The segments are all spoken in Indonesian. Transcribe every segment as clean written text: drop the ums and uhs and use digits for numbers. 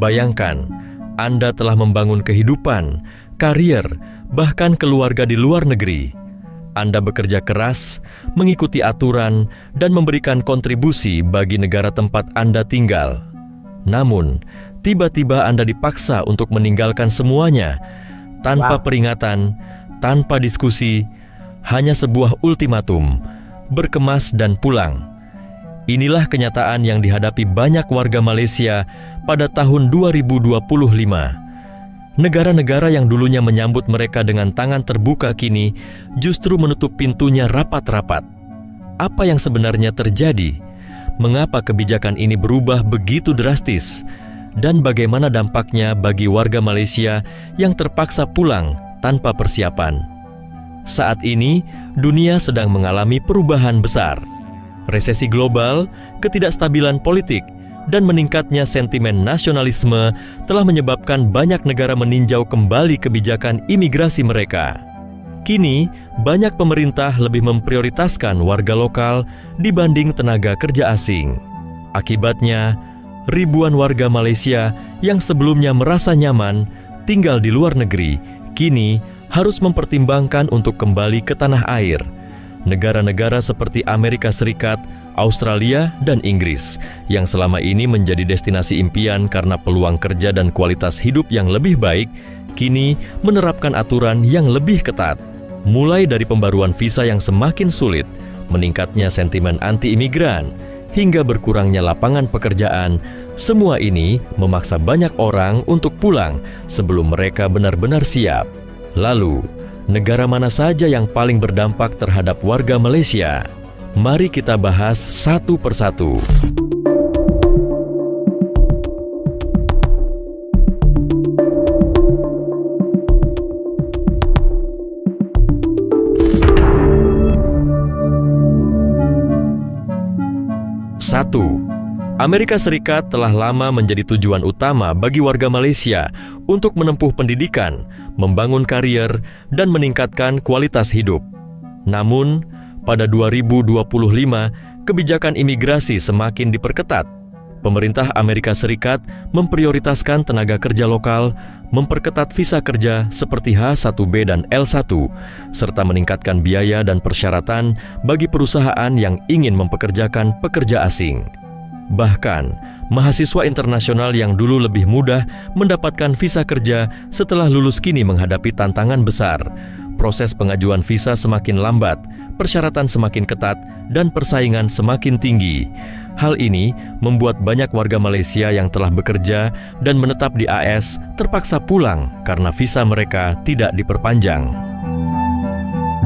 Bayangkan, Anda telah membangun kehidupan, karier, bahkan keluarga di luar negeri. Anda bekerja keras, mengikuti aturan, dan memberikan kontribusi bagi negara tempat Anda tinggal. Namun, tiba-tiba Anda dipaksa untuk meninggalkan semuanya, tanpa peringatan, tanpa diskusi, hanya sebuah ultimatum, berkemas dan pulang. Inilah kenyataan yang dihadapi banyak warga Malaysia pada tahun 2025. Negara-negara yang dulunya menyambut mereka dengan tangan terbuka kini justru menutup pintunya rapat-rapat. Apa yang sebenarnya terjadi? Mengapa kebijakan ini berubah begitu drastis? Dan bagaimana dampaknya bagi warga Malaysia yang terpaksa pulang tanpa persiapan? Saat ini, dunia sedang mengalami perubahan besar. Resesi global, ketidakstabilan politik, dan meningkatnya sentimen nasionalisme telah menyebabkan banyak negara meninjau kembali kebijakan imigrasi mereka. Kini, banyak pemerintah lebih memprioritaskan warga lokal dibanding tenaga kerja asing. Akibatnya, ribuan warga Malaysia yang sebelumnya merasa nyaman tinggal di luar negeri, kini harus mempertimbangkan untuk kembali ke tanah air. Negara-negara seperti Amerika Serikat, Australia, dan Inggris yang selama ini menjadi destinasi impian karena peluang kerja dan kualitas hidup yang lebih baik, kini menerapkan aturan yang lebih ketat. Mulai dari pembaruan visa yang semakin sulit, meningkatnya sentimen anti-imigran, hingga berkurangnya lapangan pekerjaan, semua ini memaksa banyak orang untuk pulang sebelum mereka benar-benar siap. Lalu, negara mana saja yang paling berdampak terhadap warga Malaysia? Mari kita bahas satu persatu. Satu, Amerika Serikat telah lama menjadi tujuan utama bagi warga Malaysia untuk menempuh pendidikan, membangun karier, dan meningkatkan kualitas hidup. Namun, pada 2025, kebijakan imigrasi semakin diperketat. Pemerintah Amerika Serikat memprioritaskan tenaga kerja lokal, memperketat visa kerja seperti H1B dan L1, serta meningkatkan biaya dan persyaratan bagi perusahaan yang ingin mempekerjakan pekerja asing. Bahkan, mahasiswa internasional yang dulu lebih mudah mendapatkan visa kerja setelah lulus kini menghadapi tantangan besar. Proses pengajuan visa semakin lambat, persyaratan semakin ketat, dan persaingan semakin tinggi. Hal ini membuat banyak warga Malaysia yang telah bekerja dan menetap di AS terpaksa pulang karena visa mereka tidak diperpanjang.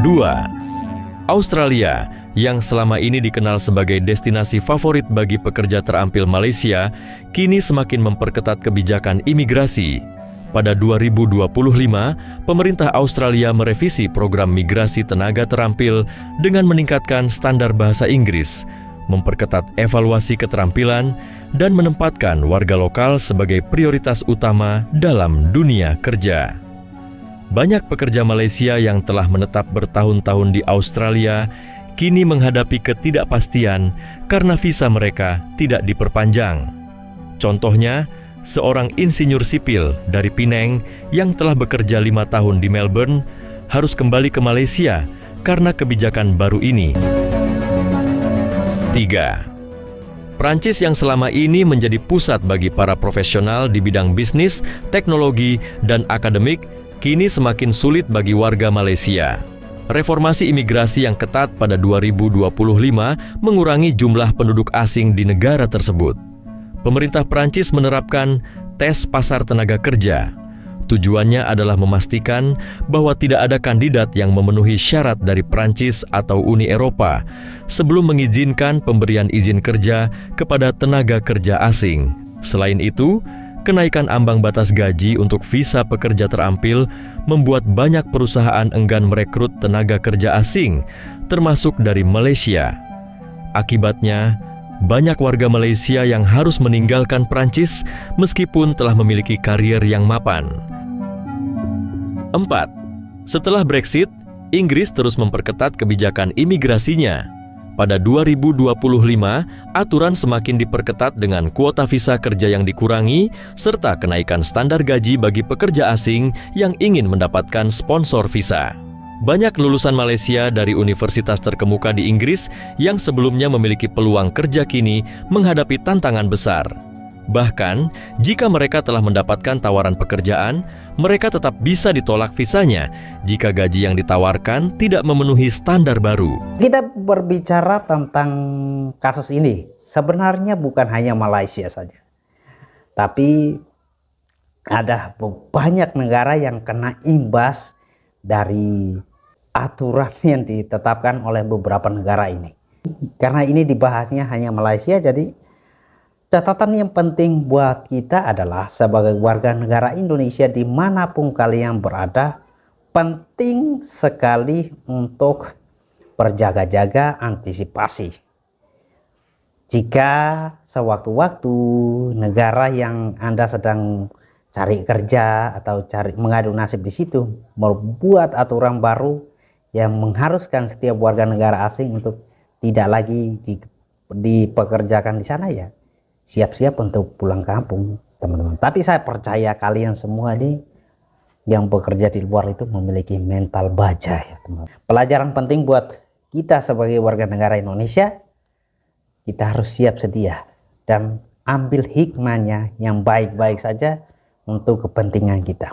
2. Australia, yang selama ini dikenal sebagai destinasi favorit bagi pekerja terampil Malaysia, kini semakin memperketat kebijakan imigrasi. Pada 2025, pemerintah Australia merevisi program migrasi tenaga terampil dengan meningkatkan standar bahasa Inggris, memperketat evaluasi keterampilan, dan menempatkan warga lokal sebagai prioritas utama dalam dunia kerja. Banyak pekerja Malaysia yang telah menetap bertahun-tahun di Australia kini menghadapi ketidakpastian karena visa mereka tidak diperpanjang. Contohnya, seorang insinyur sipil dari Penang yang telah bekerja 5 tahun di Melbourne harus kembali ke Malaysia karena kebijakan baru ini. 3. Prancis yang selama ini menjadi pusat bagi para profesional di bidang bisnis, teknologi, dan akademik, kini semakin sulit bagi warga Malaysia. Reformasi imigrasi yang ketat pada 2025 mengurangi jumlah penduduk asing di negara tersebut. Pemerintah Prancis menerapkan tes pasar tenaga kerja. Tujuannya adalah memastikan bahwa tidak ada kandidat yang memenuhi syarat dari Prancis atau Uni Eropa sebelum mengizinkan pemberian izin kerja kepada tenaga kerja asing. Selain itu, kenaikan ambang batas gaji untuk visa pekerja terampil membuat banyak perusahaan enggan merekrut tenaga kerja asing, termasuk dari Malaysia. Akibatnya, banyak warga Malaysia yang harus meninggalkan Prancis meskipun telah memiliki karier yang mapan. 4. Setelah Brexit, Inggris terus memperketat kebijakan imigrasinya. Pada 2025, aturan semakin diperketat dengan kuota visa kerja yang dikurangi, serta kenaikan standar gaji bagi pekerja asing yang ingin mendapatkan sponsor visa. Banyak lulusan Malaysia dari universitas terkemuka di Inggris yang sebelumnya memiliki peluang kerja kini menghadapi tantangan besar. Bahkan, jika mereka telah mendapatkan tawaran pekerjaan, mereka tetap bisa ditolak visanya jika gaji yang ditawarkan tidak memenuhi standar baru. Kita berbicara tentang kasus ini, sebenarnya bukan hanya Malaysia saja. Tapi ada banyak negara yang kena imbas dari aturan yang ditetapkan oleh beberapa negara ini. Karena ini dibahasnya hanya Malaysia, jadi catatan yang penting buat kita adalah sebagai warga negara Indonesia dimanapun kalian berada, penting sekali untuk berjaga-jaga, antisipasi. Jika sewaktu-waktu negara yang Anda sedang cari kerja atau mengadu nasib di situ membuat aturan baru yang mengharuskan setiap warga negara asing untuk tidak lagi dipekerjakan di sana, ya siap-siap untuk pulang kampung, teman-teman. Tapi saya percaya kalian semua ini yang bekerja di luar itu memiliki mental baja, ya teman. Pelajaran penting buat kita sebagai warga negara Indonesia, kita harus siap sedia dan ambil hikmahnya yang baik-baik saja untuk kepentingan kita.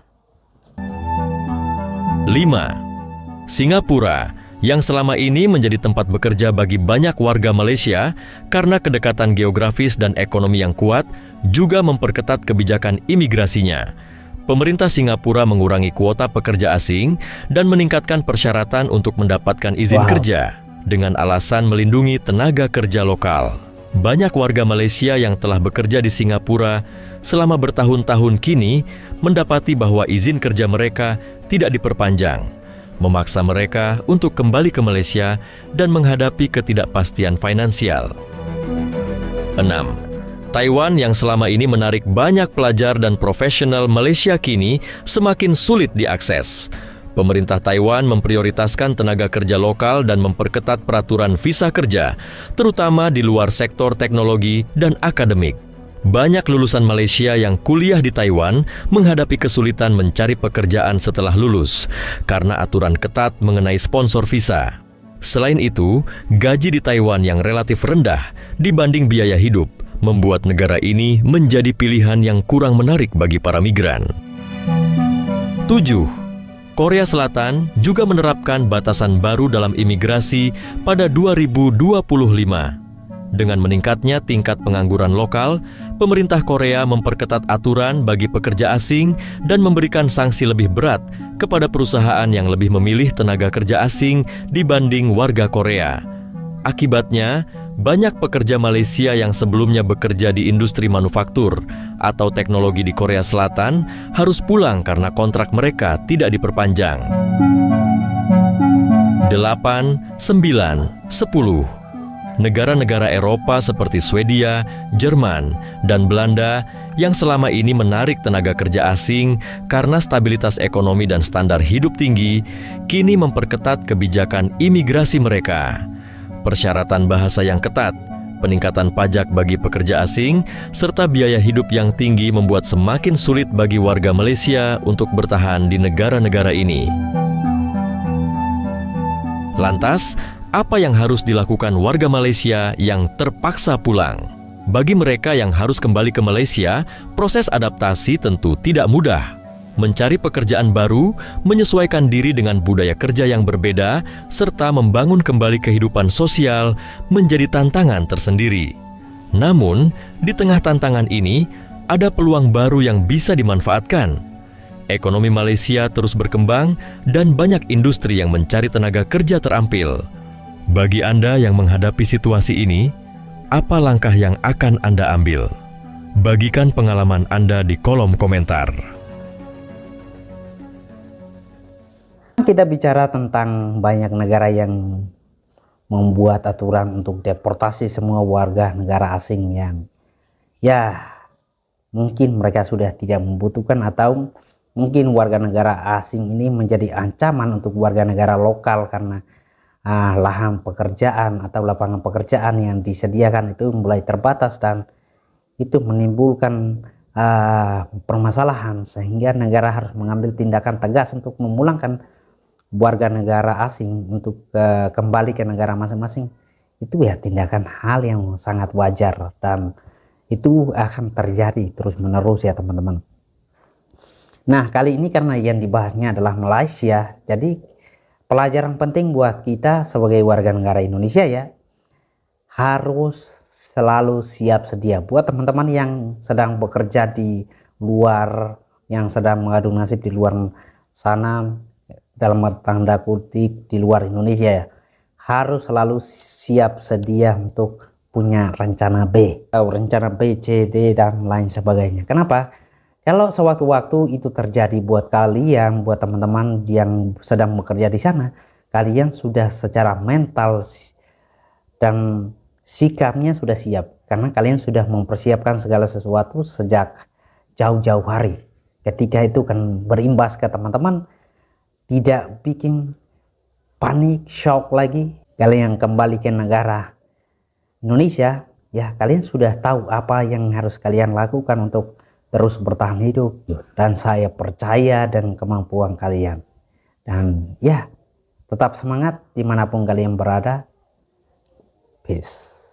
5. Singapura yang selama ini menjadi tempat bekerja bagi banyak warga Malaysia karena kedekatan geografis dan ekonomi yang kuat, juga memperketat kebijakan imigrasinya. Pemerintah Singapura mengurangi kuota pekerja asing dan meningkatkan persyaratan untuk mendapatkan izin kerja dengan alasan melindungi tenaga kerja lokal. Banyak warga Malaysia yang telah bekerja di Singapura selama bertahun-tahun kini mendapati bahwa izin kerja mereka tidak diperpanjang, memaksa mereka untuk kembali ke Malaysia dan menghadapi ketidakpastian finansial. 6. Taiwan yang selama ini menarik banyak pelajar dan profesional Malaysia kini semakin sulit diakses. Pemerintah Taiwan memprioritaskan tenaga kerja lokal dan memperketat peraturan visa kerja, terutama di luar sektor teknologi dan akademik. Banyak lulusan Malaysia yang kuliah di Taiwan menghadapi kesulitan mencari pekerjaan setelah lulus karena aturan ketat mengenai sponsor visa. Selain itu, gaji di Taiwan yang relatif rendah dibanding biaya hidup membuat negara ini menjadi pilihan yang kurang menarik bagi para migran. 7. Korea Selatan juga menerapkan batasan baru dalam imigrasi pada 2025. Dengan meningkatnya tingkat pengangguran lokal, pemerintah Korea memperketat aturan bagi pekerja asing dan memberikan sanksi lebih berat kepada perusahaan yang lebih memilih tenaga kerja asing dibanding warga Korea. Akibatnya, banyak pekerja Malaysia yang sebelumnya bekerja di industri manufaktur atau teknologi di Korea Selatan harus pulang karena kontrak mereka tidak diperpanjang. 8, 9, 10. Negara-negara Eropa seperti Swedia, Jerman, dan Belanda yang selama ini menarik tenaga kerja asing karena stabilitas ekonomi dan standar hidup tinggi, kini memperketat kebijakan imigrasi mereka. Persyaratan bahasa yang ketat, peningkatan pajak bagi pekerja asing, serta biaya hidup yang tinggi membuat semakin sulit bagi warga Malaysia untuk bertahan di negara-negara ini. Lantas, apa yang harus dilakukan warga Malaysia yang terpaksa pulang? Bagi mereka yang harus kembali ke Malaysia, proses adaptasi tentu tidak mudah. Mencari pekerjaan baru, menyesuaikan diri dengan budaya kerja yang berbeda, serta membangun kembali kehidupan sosial menjadi tantangan tersendiri. Namun, di tengah tantangan ini, ada peluang baru yang bisa dimanfaatkan. Ekonomi Malaysia terus berkembang dan banyak industri yang mencari tenaga kerja terampil. Bagi Anda yang menghadapi situasi ini, apa langkah yang akan Anda ambil? Bagikan pengalaman Anda di kolom komentar. Kita bicara tentang banyak negara yang membuat aturan untuk deportasi semua warga negara asing yang mungkin mereka sudah tidak membutuhkan, atau mungkin warga negara asing ini menjadi ancaman untuk warga negara lokal karena lahan pekerjaan atau lapangan pekerjaan yang disediakan itu mulai terbatas, dan itu menimbulkan permasalahan, sehingga negara harus mengambil tindakan tegas untuk memulangkan warga negara asing untuk kembali ke negara masing-masing. Itu ya tindakan hal yang sangat wajar, dan itu akan terjadi terus menerus ya teman-teman. Nah, kali ini karena yang dibahasnya adalah Malaysia, jadi pelajaran penting buat kita sebagai warga negara Indonesia ya, harus selalu siap sedia. Buat teman-teman yang sedang bekerja di luar, yang sedang mengadu nasib di luar sana, dalam tanda kutip di luar Indonesia ya, harus selalu siap sedia untuk punya rencana B atau rencana B, C, D dan lain sebagainya. Kenapa? Kalau sewaktu-waktu itu terjadi buat kalian, buat teman-teman yang sedang bekerja di sana, kalian sudah secara mental dan sikapnya sudah siap, karena kalian sudah mempersiapkan segala sesuatu sejak jauh-jauh hari. Ketika itu kan berimbas ke teman-teman, tidak bikin panik, shock lagi. Kalian yang kembali ke negara Indonesia, ya kalian sudah tahu apa yang harus kalian lakukan untuk terus bertahan hidup. Dan saya percaya dengan kemampuan kalian. Dan ya, tetap semangat dimanapun kalian berada. Peace.